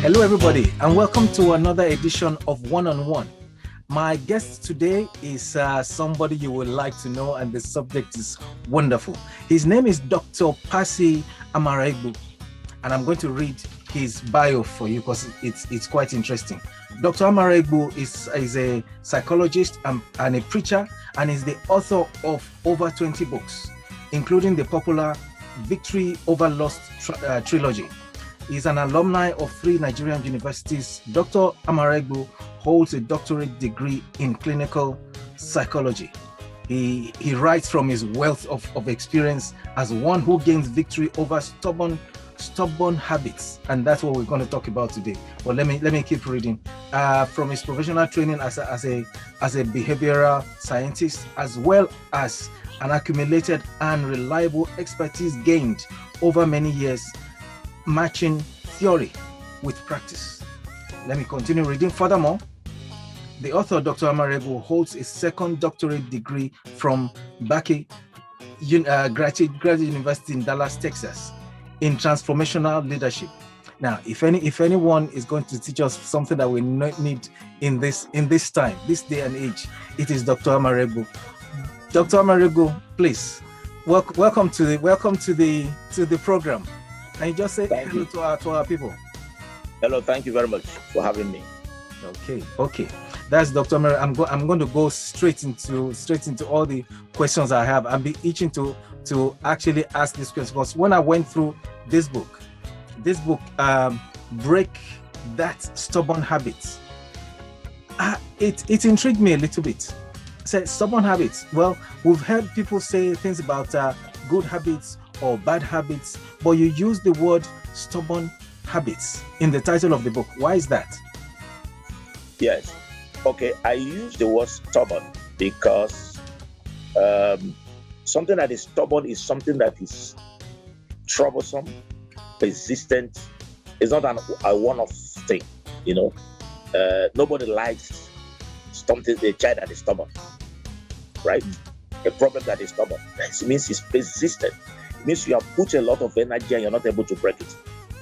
Hello, everybody, and welcome to another edition of One-on-One. My guest today is somebody you would like to know, and the subject is wonderful. His name is Dr. Passy Amaraegbu, and I'm going to read his bio for you because it's quite interesting. Dr. Amaraegbu is a psychologist and a preacher, and is the author of over 20 books, including the popular Victory Over Lost trilogy. He's an alumni of 3 Nigerian universities. Dr. Amaraegbu holds a doctorate degree in clinical psychology. He writes from his wealth of experience as one who gains victory over stubborn habits, and that's what we're going to talk about today. But let me keep reading. From his professional training as a behavioral scientist, as well as an accumulated and reliable expertise gained over many years, matching theory with practice. Let me continue reading. Furthermore, the author, Dr. Amaraegbu, holds a second doctorate degree from Passy Graduate University in Dallas, Texas, in transformational leadership. Now, if anyone is going to teach us something that we need in this time, this day and age, it is Dr. Amaraegbu. Dr. Amaraegbu, please welcome to the program. And you just say hello to our people. Hello, thank you very much for having me. Okay. That's Dr. Amaraegbu. I'm going to go straight into all the questions I have. I'll be itching to actually ask this question, because when I went through this book, Break That Stubborn Habit, it intrigued me a little bit. Say stubborn habits. Well, we've heard people say things about good habits or bad habits, but you use the word stubborn habits in the title of the book. Why is that? Yes. Okay, I use the word stubborn because something that is stubborn is something that is troublesome, persistent. It's not a one-off thing, you know. Nobody likes a child that is stubborn, right? A problem that is stubborn. It means it's persistent. It means you have put a lot of energy and you're not able to break it.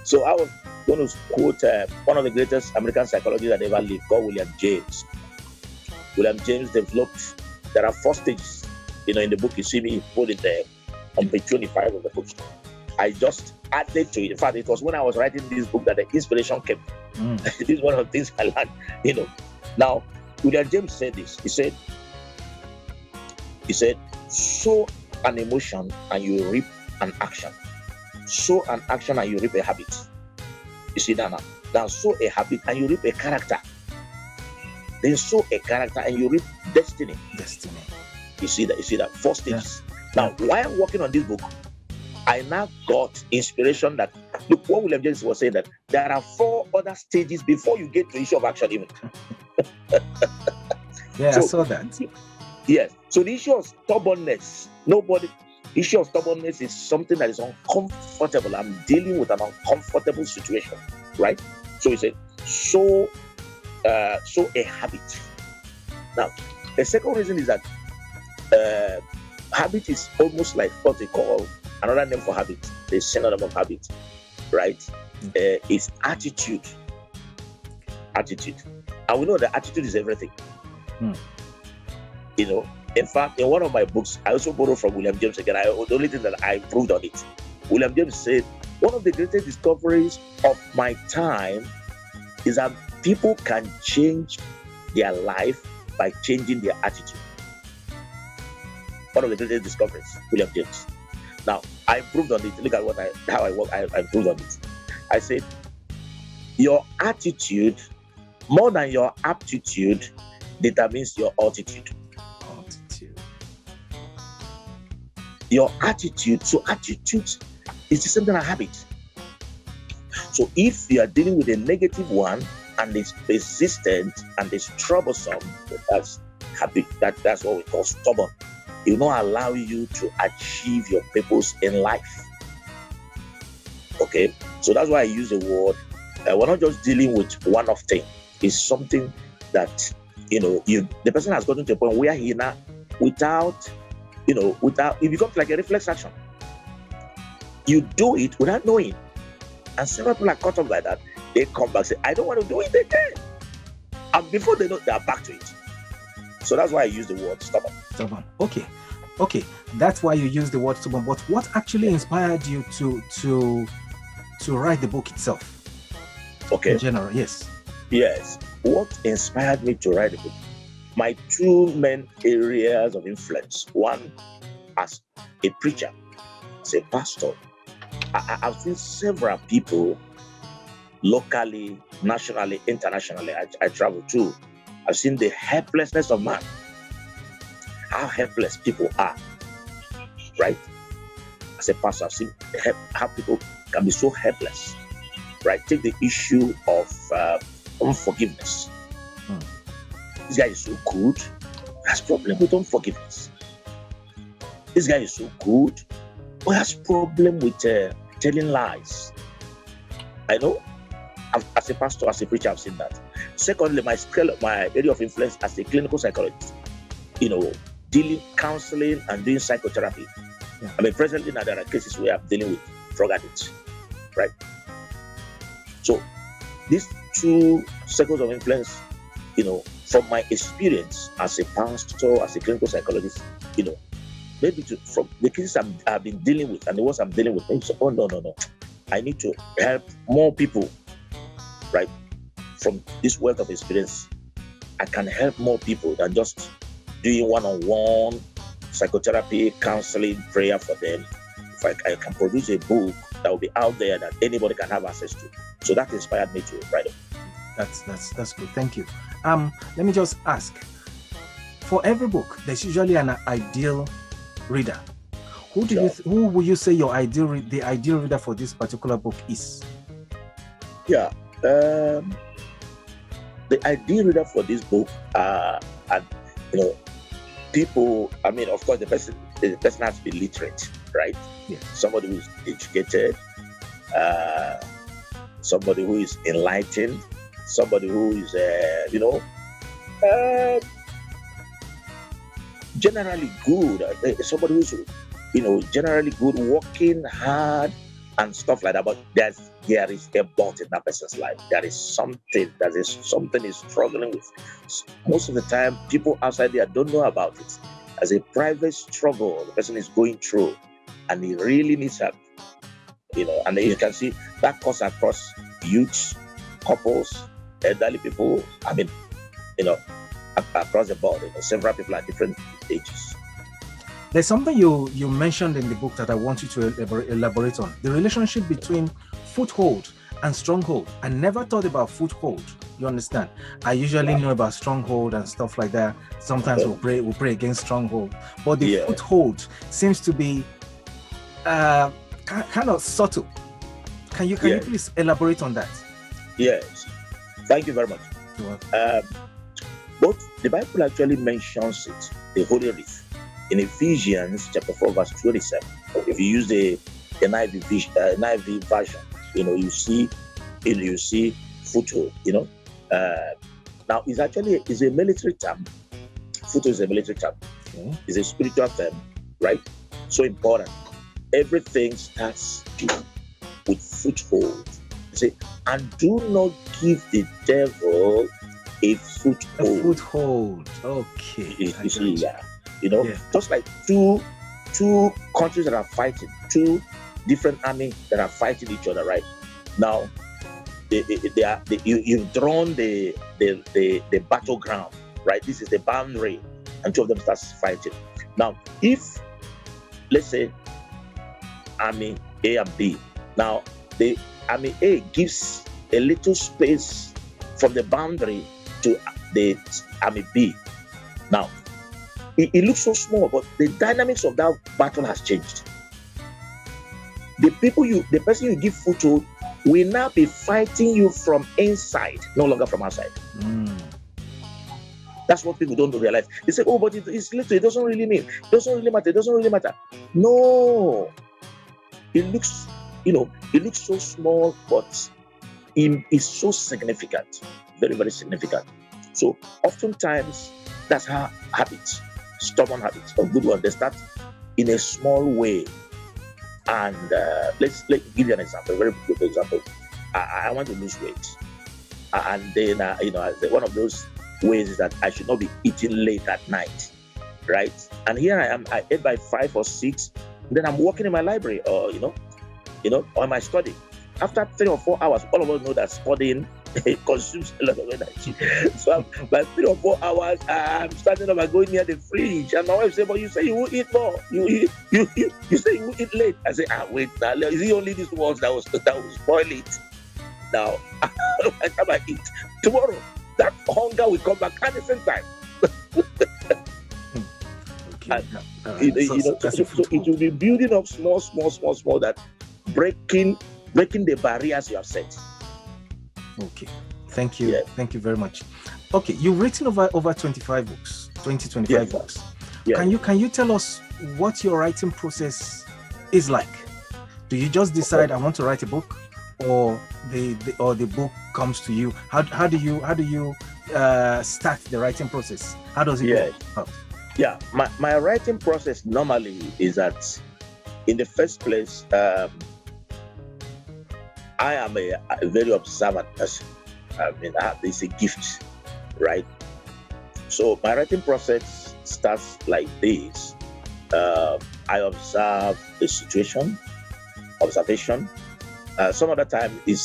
So I was going to quote one of the greatest American psychologists that ever lived, called William James. William James developed, there are 4 stages. You know, in the book, you see me put it there on page 25 of the book. I just added to it. In fact, it was when I was writing this book that the inspiration came. This is one of the things I learned, you know. Now, William James said this. He said, sow an emotion and you reap an action. Sow an action and you reap a habit. You see that now? Now sow a habit and you reap a character. Then sow a character and you reap destiny. You see that? 4 stages. Yeah. Now, while I'm working on this book, I now got inspiration that, look, what William James was saying, that there are 4 other stages before you get to issue of action even. Yeah, so, I saw that. Yes. So the issue of stubbornness, issue of stubbornness is something that is uncomfortable. I'm dealing with an uncomfortable situation, right? So he said, sow a habit. Now, the second reason is that habit is almost like what they call another name for habit, the synonym of habit, right? Is attitude. And we know that attitude is everything. You know, in fact, in one of my books, I also borrowed from William James again. The only thing that I improved on it. William James said, one of the greatest discoveries of my time is that people can change their life by changing their attitude. One of the greatest discoveries, William James. Now, I improved on it. Look at how I work. I improved on it. I said, your attitude, more than your aptitude, determines your altitude. Your attitude. So attitude is the same thing as habit. So if you are dealing with a negative one and it's persistent and it's troublesome, that's habit. That's what we call stubborn. It will not allow you to achieve your purpose in life. Okay, so that's why I use the word. We're not just dealing with one-off thing. It's something that the person has gotten to a point where he now, without it becomes like a reflex action. You do it without knowing, and several people are caught up like that. They come back, say, I don't want to do it again. And before they know, they are back to it. So that's why I use the word stubborn. Stubborn. Okay. That's why you use the word stubborn. But what actually inspired you to write the book itself? Okay. In general, yes. Yes. What inspired me to write the book? My two main areas of influence. One, as a preacher, as a pastor. I've seen several people locally, nationally, internationally. I travel too. I've seen the helplessness of man. How helpless people are. Right? As a pastor, I've seen how people can be so helpless. Right? Take the issue of unforgiveness. This guy is so good. He has problem with unforgiveness. This guy is so good. He has problem with telling lies. I know. As a pastor, as a preacher, I've seen that. Secondly, my area of influence as a clinical psychologist, dealing, counseling, and doing psychotherapy. Yeah. I mean, presently now there are cases where I'm dealing with drug addicts, right? So these two circles of influence, from my experience as a pastor, as a clinical psychologist, maybe from the cases I've been dealing with and the ones I'm dealing with, maybe no. I need to help more people, right? From this wealth of experience, I can help more people than just doing one-on-one psychotherapy, counseling, prayer for them. If I can produce a book that will be out there that anybody can have access to. So that inspired me to write it. That's good. Thank you. Let me just ask. For every book, there's usually an ideal reader. Who will you say the ideal reader for this particular book is? Yeah. The ideal reader for this book people, I mean, of course, the person has to be literate, right? Yes. Somebody who is educated, somebody who is enlightened, somebody who is, generally good, somebody who's, generally good, working hard and stuff like that. But there is a but in that person's life. There is something he's struggling with. Most of the time, people outside there don't know about it. As a private struggle, the person is going through, and he really needs help. And you can see that cuts across youth, couples, elderly people. I mean, across the board. Several people at different ages. There's something you mentioned in the book that I want you to elaborate on. The relationship between foothold and stronghold. I never thought about foothold. You understand? I usually know about stronghold and stuff like that. Sometimes we'll pray against stronghold. But the foothold seems to be kind of subtle. Can you please elaborate on that? Yes. Thank you very much. But the Bible actually mentions it, the Holy Writ. In Ephesians chapter 4, verse 27, if you use the NIV version, you see foothold. Now it's a military term. Foothold is a military term. Okay. It's a spiritual term, right? So important. Everything starts with foothold. You see, and do not give the devil a foothold. A foothold. Okay. You see, just like two countries that are fighting, two different armies that are fighting each other, right? Now, you've drawn the battleground, right? This is the boundary, and two of them start fighting. Now, if, let's say, Army A and B, now the Army A gives a little space from the boundary to the Army B. Now, it looks so small, but the dynamics of that battle has changed. The person you give foothold will now be fighting you from inside, no longer from outside. That's what people don't realize. They say, "Oh, but it's little. It doesn't really mean. It doesn't really matter. It doesn't really matter." No, it looks so small, but it is so significant, very, very significant. So oftentimes that's how habits, stubborn habits, or good ones, they start in a small way. And let's give you an example, a very good example. I want to lose weight. And then, one of those ways is that I should not be eating late at night, right? And here I am, I ate by 5 or 6, then I'm working in my library or, or my study. After 3 or 4 hours, all of us know that studying consumes a lot of energy. So by 3 or 4 hours, I'm standing up and going near the fridge. And my wife said, but you say you will eat more. You say you will eat late. I say, wait, now, is it only this ones that will spoil it? Now, by the time I eat, tomorrow, that hunger will come back at the same time. Okay. So it will be building up small, that breaking the barriers you have set. Okay. Thank you. Yeah. Thank you very much. Okay, you've written over 25 books, 25 Yes. books. Yeah. Can you tell us what your writing process is like? Do you just decide I want to write a book, or the book comes to you? How do you start the writing process? How does it go out? Yeah, my writing process normally is that, in the first place, I am a very observant person. I mean, it's a gift, right? So my writing process starts like this. I observe the situation, observation. Some other time it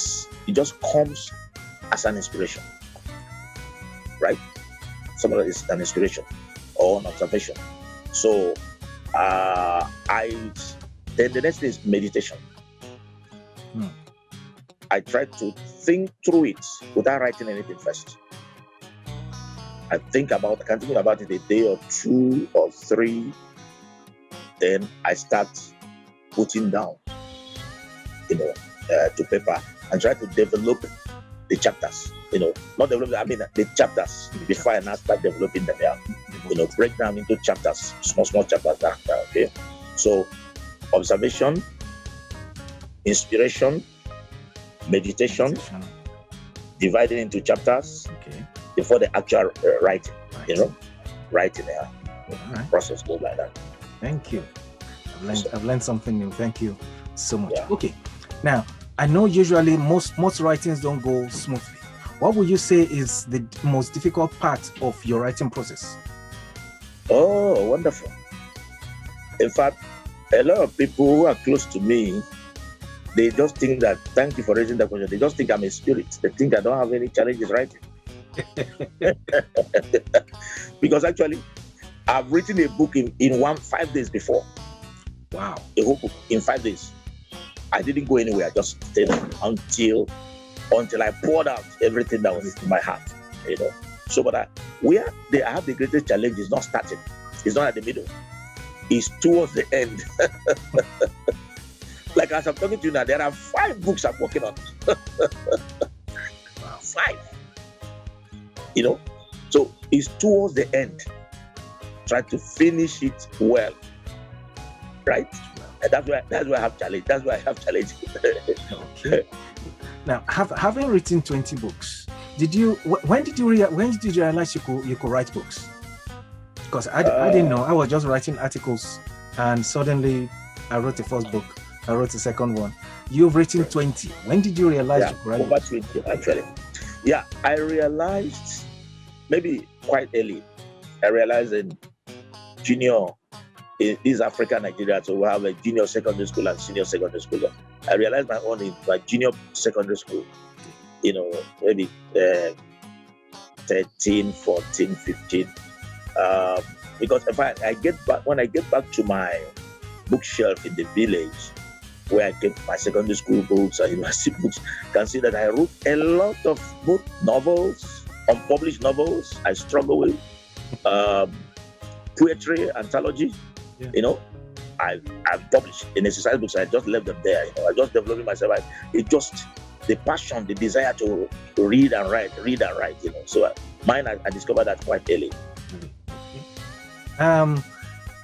just comes as an inspiration, right? Some of it is an inspiration or an observation. So then the next is meditation. I try to think through it without writing anything first. I can think about it a day or 2 or 3. Then I start putting down, to paper, and try to develop the chapters. Not develop. I mean the chapters before I now start developing them. Yeah. Break down into chapters, small chapters. Okay. So observation, inspiration, meditation, divided into chapters before the actual writing. Writing. Yeah. Right. Process goes like that. Thank you. I've learned something new. Thank you so much. Yeah. Okay. Now, I know usually most writings don't go smoothly. What would you say is the most difficult part of your writing process? Oh, wonderful. In fact, a lot of people who are close to me, they just think that, thank you for raising that question, they just think I'm a spirit. They think I don't have any challenges writing. Because actually, I've written a book in 5 days before. Wow. A whole book in 5 days. I didn't go anywhere. I just stayed until I poured out everything that was in my heart. So, but where I have the greatest challenge is not starting. It's not at the middle. It's towards the end. Like as I'm talking to you now, there are 5 books I'm working on. 5. So it's towards the end. Try to finish it well. Right? And that's why I have challenge. That's why I have challenge. Okay. Now, having written 20 books, when did you realize you could write books? Because I didn't know. I was just writing articles, and suddenly I wrote the first book. I wrote the second one. You've written 20. When did you realize you could write over 20 actually? Yeah, I realized maybe quite early. I realized in junior. In East Africa, Nigeria, so we have a junior secondary school and senior secondary school. I realized my own in my junior secondary school, maybe 13, 14, 15. Because when I get back to my bookshelf in the village, where I kept my secondary school books and university books, you can see that I wrote a lot of book novels, unpublished novels I struggle with, poetry, anthology. Yeah. I've published in exercise books. I just left them there. I just developing myself. It just the passion, the desire to read and write. So mine, I discovered that quite early.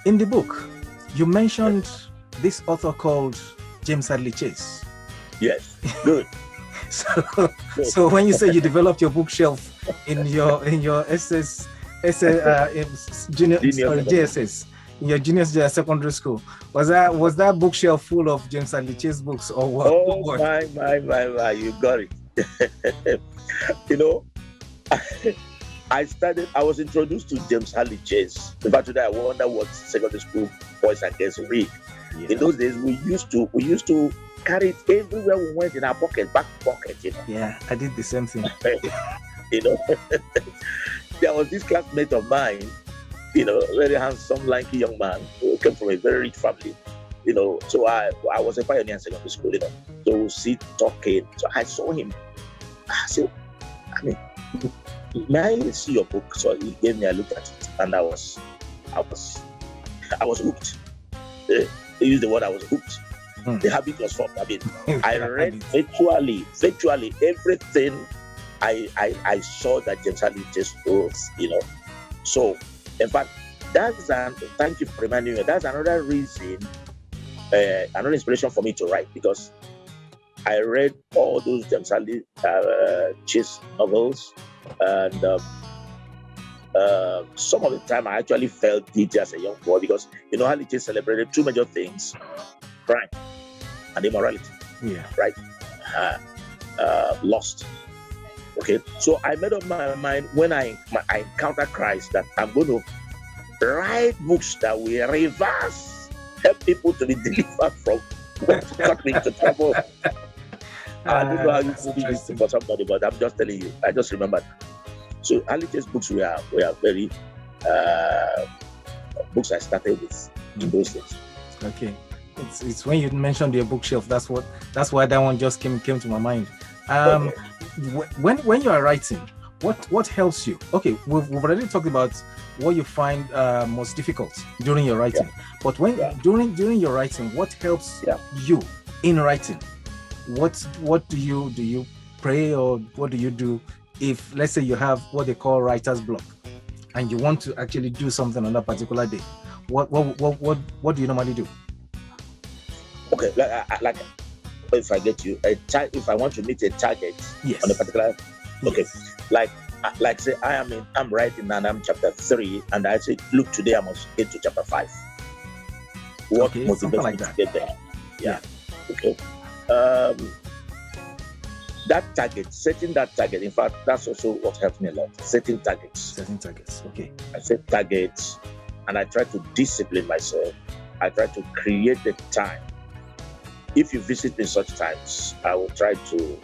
In the book, you mentioned this author called James Hadley Chase. Yes, good. So when you say you developed your bookshelf in your SS junior JSS. your junior secondary school. Was that bookshelf full of James Hadley Chase books or what? Oh, What? my, you got it. You know, I was introduced to James Hadley Chase. In fact, today I wonder what secondary school boys and girls read. Yeah. In those days, we used to carry it everywhere we went in our back pocket, you know. Yeah, I did the same thing. You know, there was this classmate of mine, you know, very handsome, lanky young man who came from a very rich family, you know. So I was a pioneer in secondary school, you know. So we sit talking. So I saw him. I said, may I see your book? So he gave me a look at it, and I was hooked. He used the word I was hooked. The habit was formed. I mean, I read virtually everything I saw that James Hadley just wrote, you know. So, in fact, thank you for reminding me. That's another reason, another inspiration for me to write, because I read all those James Hadley Chase novels, and some of the time I actually felt it as a young boy, because, you know, Hadley Chase celebrated two major things: crime and immorality. Yeah. Right? Lost. Okay. So I made up my mind when I encounter Christ that I'm going to write books that will reverse, help people to be delivered from what got me into trouble. I don't know how you put this for somebody, but I'm just telling you. I just remembered. So Hadley Chase books were very books I started with in those days. Okay. It's when you mentioned your bookshelf, that's why that one just came to my mind. When you are writing, what helps you? Okay, we've already talked about what you find most difficult during your writing. But during your writing, what helps you in writing? What do you pray, or what do you do if, let's say, you have what they call writer's block and you want to actually do something on that particular day? What do you normally do? Okay, like if I get you if I want to meet a target on a particular, okay, like say I'm writing and I'm chapter 3, and I say, look, today I must get to chapter 5. What motivates me to get there? Yeah. Okay. That target, setting that target. In fact, that's also what helps me a lot. Setting targets. Okay. I set targets, and I try to discipline myself. I try to create the time. If you visit me such times, I will try to,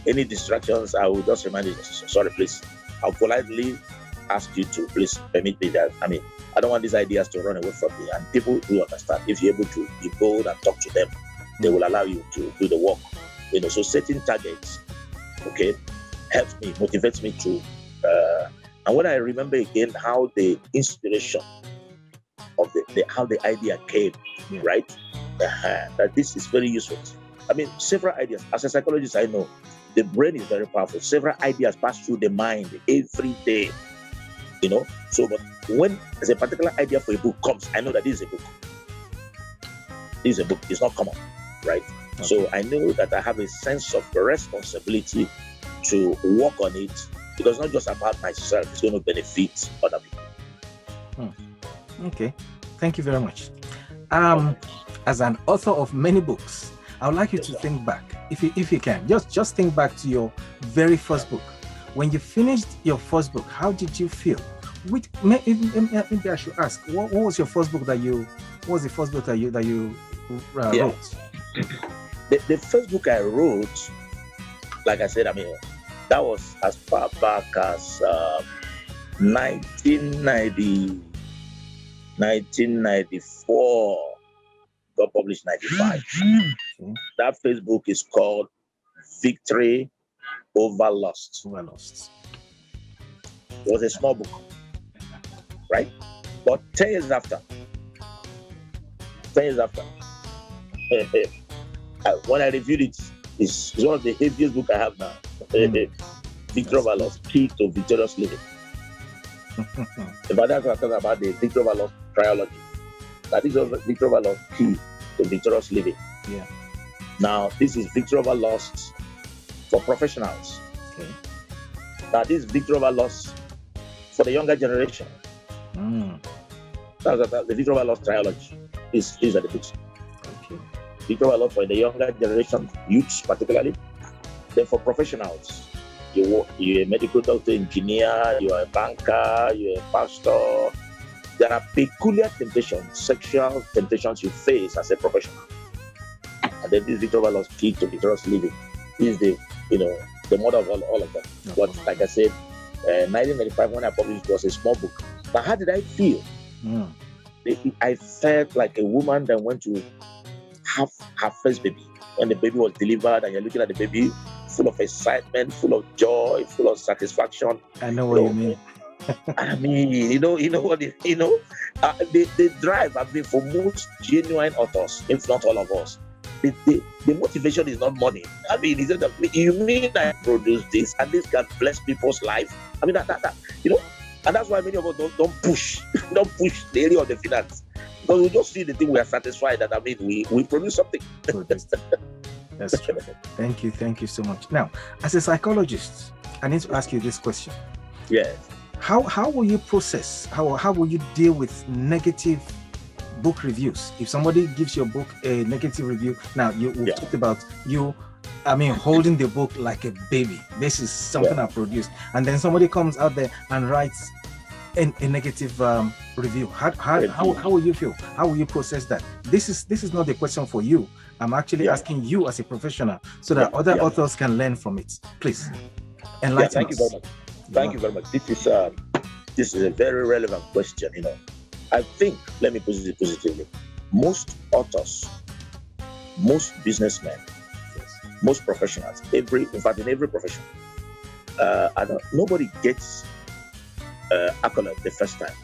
any distractions, I will just remind you, sorry, please. I'll politely ask you to please permit me that. I mean, I don't want these ideas to run away from me. And people will understand. If you're able to be bold and talk to them, they will allow you to do the work. You know, so setting targets, okay, helps me, motivates me to, and when I remember again how the inspiration of how the idea came, right? That this is very useful. I mean, several ideas. As a psychologist, I know the brain is very powerful. Several ideas pass through the mind every day. You know, so but when a particular idea for a book comes, I know that this is a book. This is a book. It's not common, right? Okay. So I know that I have a sense of responsibility to work on it, because it's not just about myself. It's going to benefit other people. Okay, thank you very much. As an author of many books, I would like you to think back, if you can, just think back to your very first book. When you finished your first book, how did you feel? Maybe I should ask, what was your first book that you wrote? The first book I wrote, like I said, I mean, that was as far back as 1994. Got published 95. That first book is called Victory Over Lost. It was a small book, right? But 10 years after, when I reviewed it, it's one of the heaviest books I have now. Victory Over Lost, Key to Victorious Living. But that's what I'm talking about, the Victory Over Lost trilogy. That is Victory Over Lost, Key to Victorious Living. Yeah. Now, this is Victory Over Lost for professionals. Okay. Now, this is Victory Over Lost for the younger generation. The Victor Lost Trilogy. These are the books. Okay. Victor Lost for the younger generation, youths particularly. Then for professionals, you're a medical doctor, engineer, you're a banker, you're a pastor. There are peculiar temptations, sexual temptations you face as a professional. And then this Victor Lost key to victorious living is the mother of all of them. But like I said, 1995 when I published it was a small book. But how did I feel? I felt like a woman that went to have her first baby. When the baby was delivered and you're looking at the baby full of excitement, full of joy, full of satisfaction. I know what you mean. I mean, you know what the drive have been for most genuine authors, if not all of us. The motivation is not money. I mean, is it you mean I produce this and this can bless people's life? I mean that and that's why many of us don't push the area of the finance. Because we just see the thing we are satisfied that we produce something. That's true. Thank you so much. Now, as a psychologist, I need to ask you this question. Yes. How will you process? How will you deal with negative book reviews? If somebody gives your book a negative review, now we've talked about you. I mean, holding the book like a baby. This is something I produced, and then somebody comes out there and writes a negative review. How will you feel? How will you process that? This is not a question for you. I'm actually asking you as a professional, so that other authors can learn from it. Please enlighten us. Thank you very much. Thank you very much. This is a very relevant question. I think, let me put it positively. Most authors, most businessmen, most professionals, in every profession, nobody gets accolade the first time.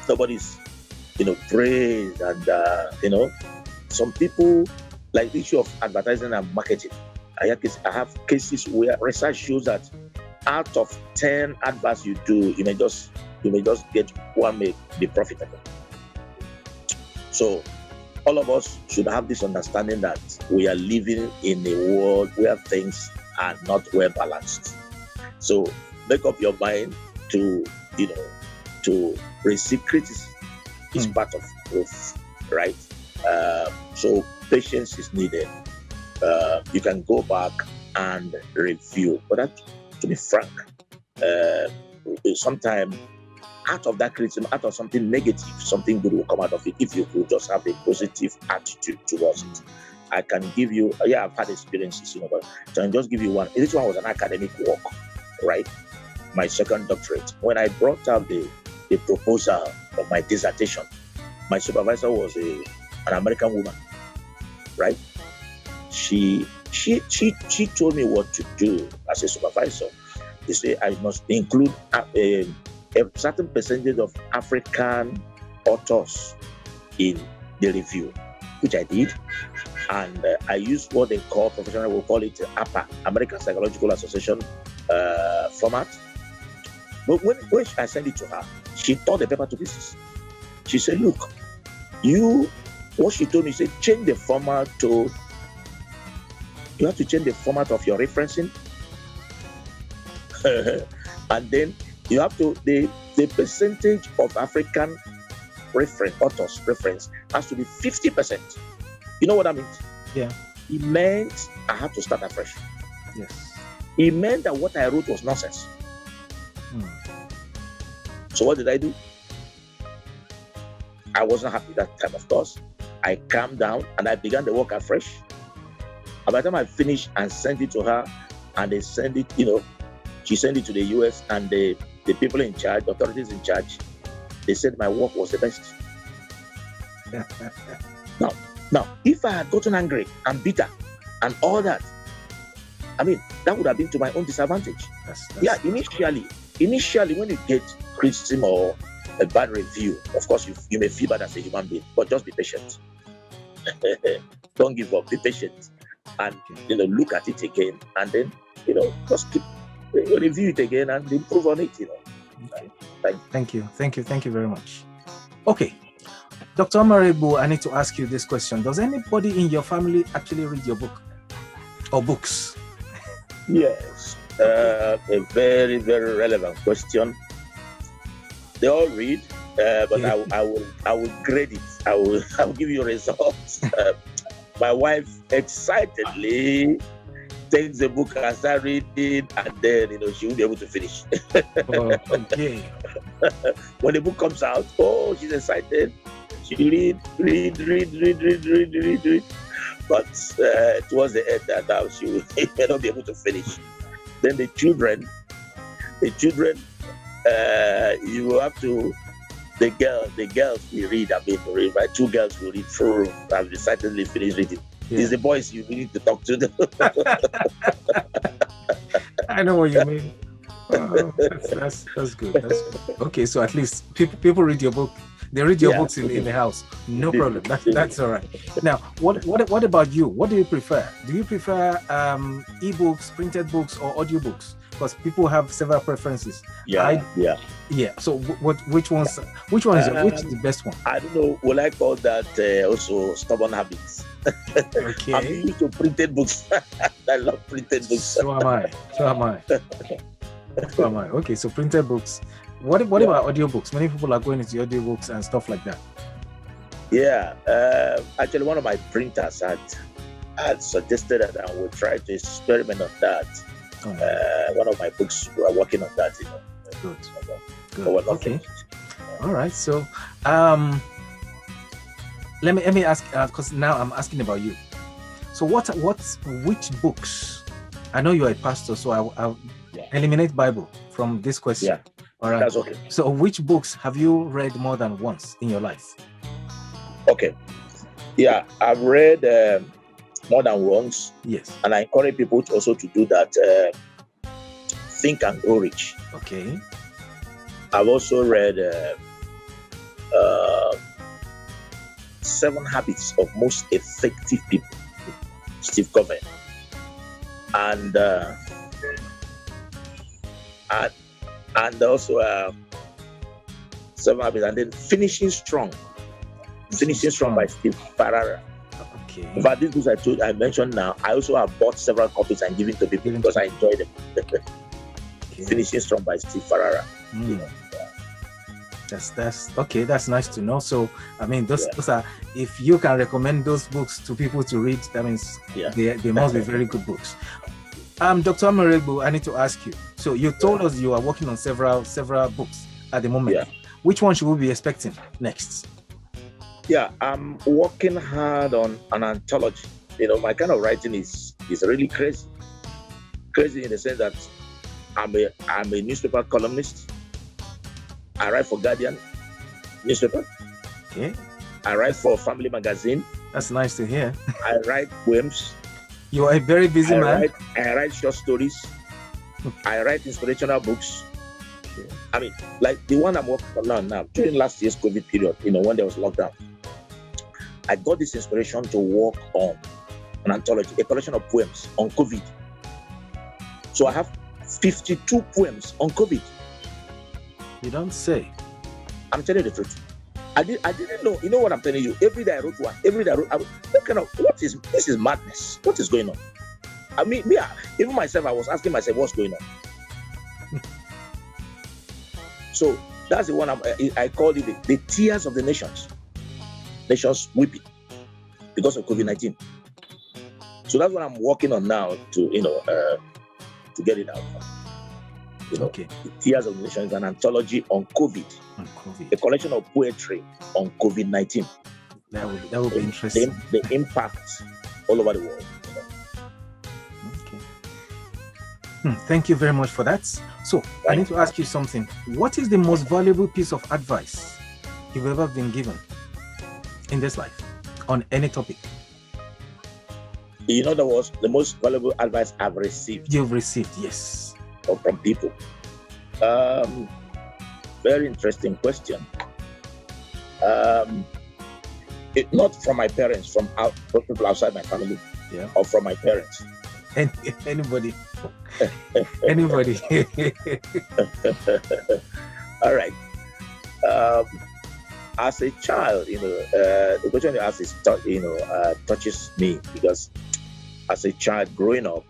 Nobody's, praised, and some people, like the issue of advertising and marketing. I have cases where research shows that out of 10 adverts you do, you may just get one may be profitable. So all of us should have this understanding that we are living in a world where things are not well balanced. So make up your mind to receive criticism is part of growth, right? So patience is needed. You can go back and review, but to be frank, sometimes out of that criticism, out of something negative, something good will come out of it if you could just have a positive attitude towards it. I can give you, I've had experiences, but I can just give you one. This one was an academic work, right? My second doctorate. When I brought out the proposal of my dissertation, my supervisor was an American woman, right? She told me what to do as a supervisor. They say I must include a certain percentage of African authors in the review, which I did. And I used what they call, professional will call it APA, American Psychological Association format. But when I sent it to her, she tore the paper to pieces. She said, look, what she told me, she said, change the format to, you have to change the format of your referencing. And then you have to, the percentage of African authors reference has to be 50%. You know what that means? Yeah. It meant I had to start afresh. Yes. It meant that what I wrote was nonsense. So what did I do? I wasn't happy that time, of course. I calmed down and I began the work afresh. And by the time I finished and sent it to her, and they sent it, she sent it to the US, and the people in charge, authorities in charge, they said my work was the best. Now, if I had gotten angry and bitter and all that, that would have been to my own disadvantage. Initially, when you get criticism or a bad review, of course, you may feel bad as a human being, but just be patient. Don't give up. Be patient, and look at it again, and then just keep review it again and improve on it. Thank you very much. Okay, Dr. Amaraegbu, I need to ask you this question: does anybody in your family actually read your book or books? Yes, a very, very relevant question. They all read. but I will grade it. I will give you results. My wife excitedly takes the book and start reading, and then she won't be able to finish. Okay. When the book comes out, she's excited. She read. But towards the end, now she will may not be able to finish. Then the children, you will have to. The girls will read. My two girls will read through. I've excitedly finished reading. Yeah. It's the boys you need to talk to them. I know what you mean. That's good. That's good. Okay, so at least people read your book. They read your books in the house. No problem. That's all right. Now, what about you? What do you prefer? Do you prefer ebooks, printed books, or audiobooks? Because people have several preferences. Yeah. So which one is which is the best one? I don't know. Will I call that also stubborn habits? Okay. I'm used to printed books. I love printed books. So am I. Okay, so printed books. What about audiobooks? Many people are going into audiobooks and stuff like that. Yeah. Actually, one of my printers had suggested that I would try to experiment on that. One of my books, we are working on that. Good. Okay. All right. So, let me ask, because now I'm asking about you. So, which books? I know you're a pastor, so I'll eliminate Bible from this question. Yeah. All right. That's okay. So, which books have you read more than once in your life? Okay. Yeah, I've read more than once. Yes. And I encourage people also to do that. Think and Grow Rich. Okay. I've also read 7 Habits of Most Effective People, Steve Covey. And also 7 Habits, and then Finishing Strong by Steve Farrar. Okay. In fact, these books I mentioned now, I also have bought several copies and given to people because I enjoy them. Okay. Finishing Strong by Steve Farrar. That's okay. That's nice to know. So, I mean, those are, if you can recommend those books to people to read, that means they must be very good books. Dr. Amaraegbu, I need to ask you. So, you told us you are working on several books at the moment. Yeah. Which one should we be expecting next? Yeah, I'm working hard on an anthology. My kind of writing is really crazy. Crazy in the sense that I'm a newspaper columnist. I write for Guardian newspaper. Okay. I write for Family Magazine. That's nice to hear. I write poems. You are a very busy man. I write short stories. I write inspirational books. Okay. I mean, like the one I'm working on now, during last year's COVID period, when there was lockdown, I got this inspiration to work on an anthology, a collection of poems on COVID. So I have 52 poems on COVID. You don't say. I'm telling you the truth. I didn't know. You know what I'm telling you? Every day I wrote one. This is madness. What is going on? I mean, even myself, I was asking myself, what's going on? So that's the one I call it the tears of the nations. Nations weeping because of COVID-19. So that's what I'm working on now to get it out. Okay. The Tears of the Nations, an anthology on COVID. A collection of poetry on COVID-19. That would be interesting. The impact all over the world. Okay. Thank you very much for that. So I need to ask you something. What is the most valuable piece of advice you've ever been given in this life on any topic? That was the most valuable advice I've received. You've received, yes. Or from people. Very interesting question. Not from my parents, from people outside my family, or from my parents. Anybody. All right. As a child, the question you ask is, touches me because as a child growing up,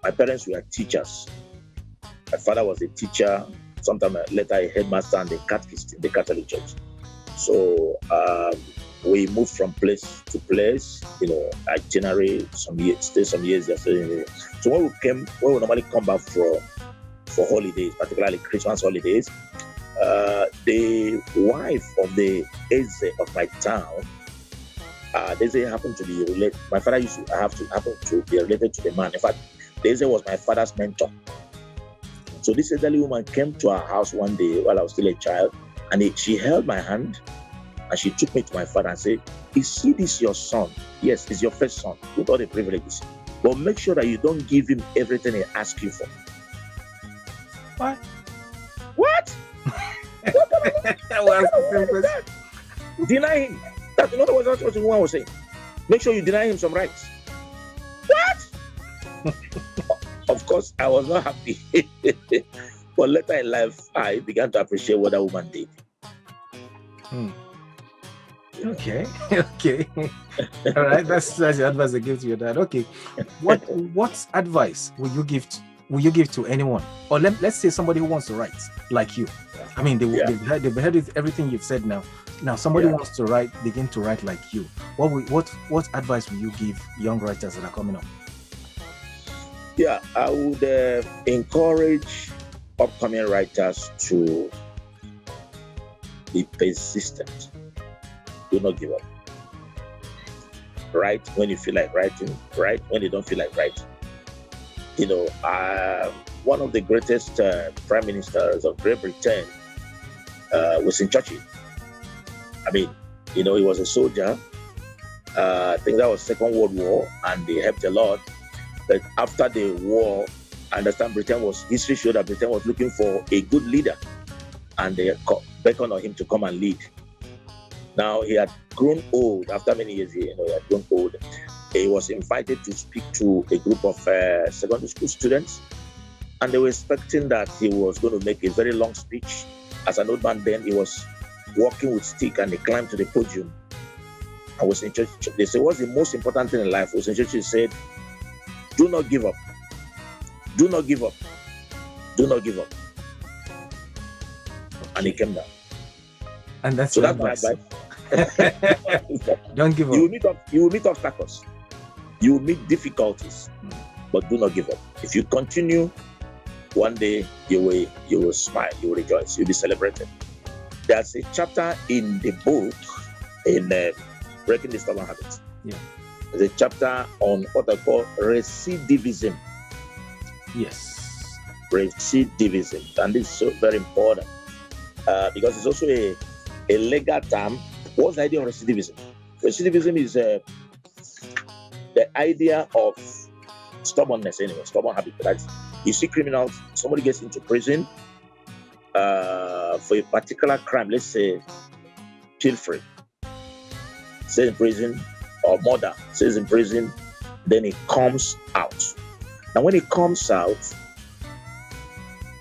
my parents were teachers. My father was a teacher sometime later a headmaster and a catechist in the Catholic Church. So we moved from place to place, itinerary, stay some years there. So when we normally come back for holidays, particularly Christmas holidays, the wife of the Eze of my town, the Eze happened to be related. My father used to happen to be related to the man. In fact, the Eze was my father's mentor. So this elderly woman came to our house one day while I was still a child, and she held my hand and she took me to my father and said, "Is this your son? Yes, it's your first son with all the privileges. But make sure that you don't give him everything he asks you for." What? What? Deny him. That's in other words, that's what the woman was saying. Make sure you deny him some rights. What? Of course, I was not happy. But later in life, I began to appreciate what that woman did. Okay. All right, that's the advice I give to your dad. Okay, what advice will you give to anyone, or let's say somebody who wants to write like you? I mean, they've heard everything you've said now. Now somebody wants to begin to write like you. What advice will you give young writers that are coming up? Yeah, I would encourage upcoming writers to be persistent. Do not give up. Write when you feel like writing. Write when you don't feel like writing. One of the greatest prime ministers of Great Britain was in Churchill. I mean, he was a soldier. I think that was Second World War, and they helped a lot. But after the war, I understand history showed that Britain was looking for a good leader, and they beckoned on him to come and lead. Now he had grown old. After many years, he had grown old. He was invited to speak to a group of secondary school students, and they were expecting that he was going to make a very long speech. As an old man then, he was walking with stick, and he climbed to the podium. I was in church. They said, "What's the most important thing in life?" I was in church. He said, "Do not give up. Do not give up. Do not give up." And he came down. And that's my advice. Don't give up. You will meet obstacles. You will meet difficulties, but do not give up. If you continue, one day you will smile, you will rejoice, you'll be celebrated. There's a chapter in the book in Breaking the Stubborn Habits. Yeah. There's a chapter on what I call recidivism. Yes. Recidivism, and this is so very important because it's also a legal term. What's the idea of recidivism? Recidivism is the idea of stubbornness, anyway, stubborn habit. That's, you see criminals, somebody gets into prison for a particular crime, let's say pilfering, stays in prison, or murder, stays in prison, then he comes out. Now, when he comes out,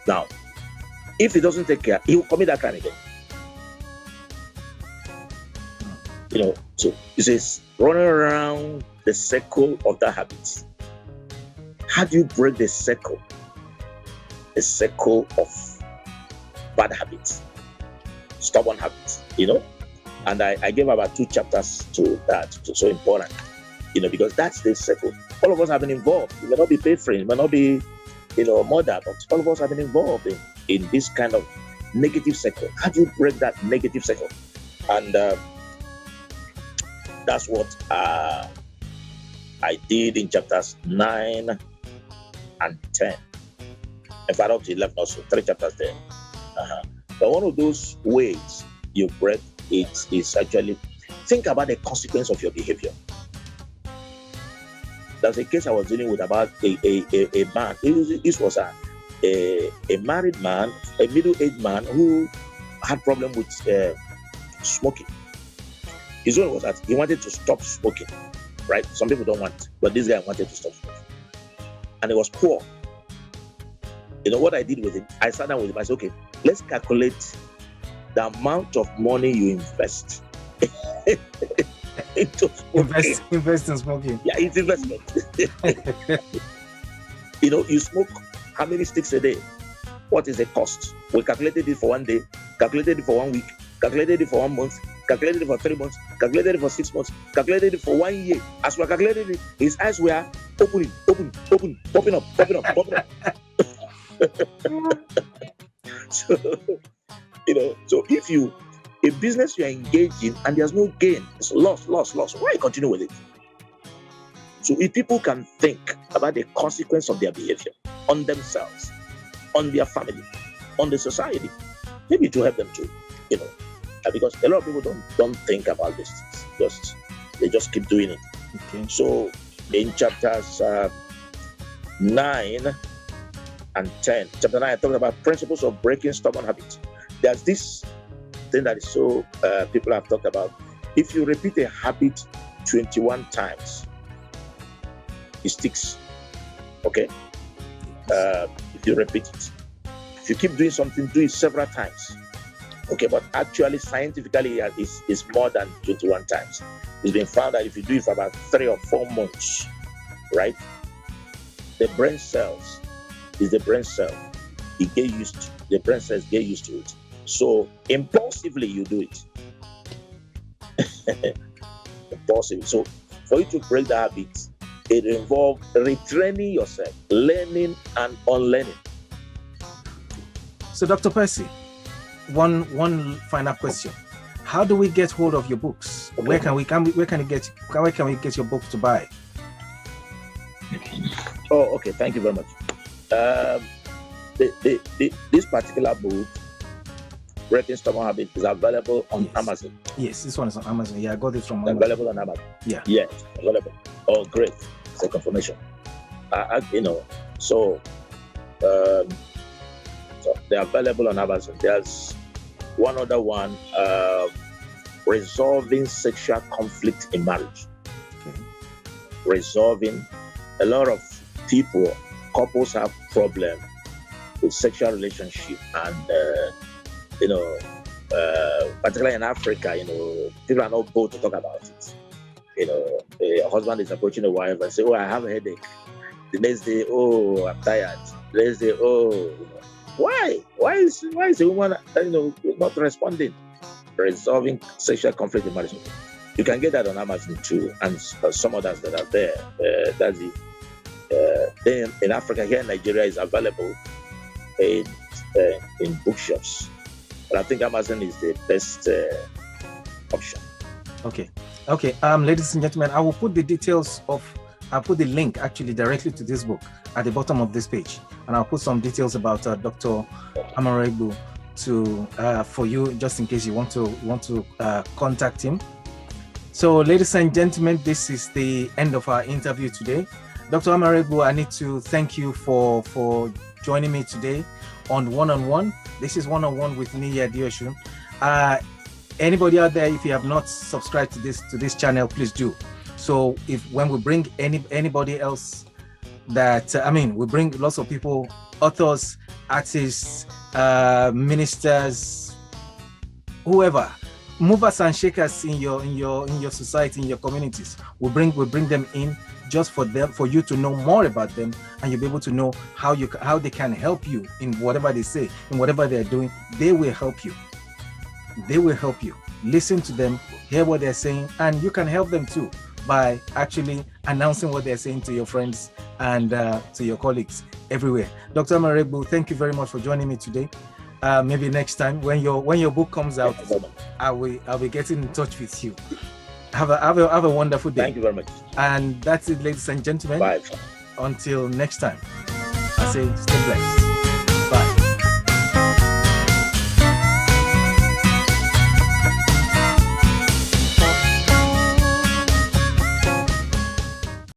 now, if he doesn't take care, he will commit that crime again. So it says running around the circle of that habit. How do you break the circle? The circle of bad habits, stubborn habits, And I gave about 2 chapters to that. It's so important, because that's the circle. All of us have been involved. It may not be paid for it, it may not be, murder, but all of us have been involved in this kind of negative circle. How do you break that negative circle? And that's what I did in chapters 9 and 10. In fact, up to 11 also, 3 chapters there. But one of those ways you break it is actually think about the consequence of your behavior. There's a case I was dealing with about a man. This was a married man, a middle-aged man who had problem with smoking. His own was that he wanted to stop smoking, right? Some people don't want, but this guy wanted to stop smoking. And he was poor. What I did with him? I sat down with him. I said, okay, let's calculate the amount of money you invest into smoking. Invest in smoking. Yeah, it's investment. You smoke how many sticks a day? what is the cost? We calculated it for 1 day, calculated it for 1 week, calculated it for 1 month, calculated it for 3 months, calculated it for 6 months, calculated it for 1 year. As we calculated it, his eyes were opening, popping up. So, so if a business you are engaged in and there's no gain, it's loss, why continue with it? So if people can think about the consequence of their behavior on themselves, on their family, on the society, maybe to help them too, because a lot of people don't think about these things. They just keep doing it. Okay. So in chapters 9 and 10, chapter 9, I talked about principles of breaking stubborn habits. There's this thing that is so people have talked about. If you repeat a habit 21 times, it sticks. Okay? If you repeat it. If you keep doing something, do it several times. Okay, but actually, scientifically, it's more than 21 times. It's been found that if you do it for about 3 or 4 months, right? The brain cells, the brain cells get used to it. So impulsively you do it. Impulsively. So for you to break the habit, it involves retraining yourself, learning and unlearning. So Dr. Passy, one final question. How do we get hold of your books? Okay. Where can we get your books to buy? Oh, okay. Thank you very much. This particular book, Breaking Stubborn Habit, is available on Amazon. Yes, this one is on Amazon. Yeah, I got this from Amazon. Available on Amazon. Yeah. Yeah, available. Oh, great. It's a confirmation. So they're available on Amazon. There's one other one, Resolving Sexual Conflict in Marriage. Okay. Resolving. A lot of couples have problem with sexual relationship, and particularly in Africa, people are not bold to talk about it. A husband is approaching a wife and say, "Oh, I have a headache." The next day, "Oh, I'm tired." The next day, "Oh, why? Why is the woman not responding?" Resolving Sexual Conflict in Marriage. You can get that on Amazon too, and some others that are there. That's it. Then in Africa, here in Nigeria, is available in bookshops. But I think Amazon is the best option. Okay. Ladies and gentlemen, I will put I'll put the link actually directly to this book at the bottom of this page, and I'll put some details about Dr. Amaraegbu for you, just in case you want to contact him. So, ladies and gentlemen, this is the end of our interview today. Dr. Amaraegbu, I need to thank you for joining me today on One-on-One. This is One-on-One with Niyi Adeoshun. Anybody out there, if you have not subscribed to this channel, please do. So when we bring anybody else we bring lots of people, authors, artists, ministers, whoever, movers and shakers in your society, in your communities. We bring them in just for you to know more about them, and you'll be able to know how they can help you in whatever they say, in whatever they're doing. They will help you. Listen to them, hear what they're saying, and you can help them too by actually announcing what they're saying to your friends and to your colleagues everywhere. Dr. Amaraegbu, thank you very much for joining me today. Maybe next time when your book comes out, I'll be getting in touch with you. Have a wonderful day. Thank you very much. And that's it, ladies and gentlemen. Bye. Until next time, I say stay blessed.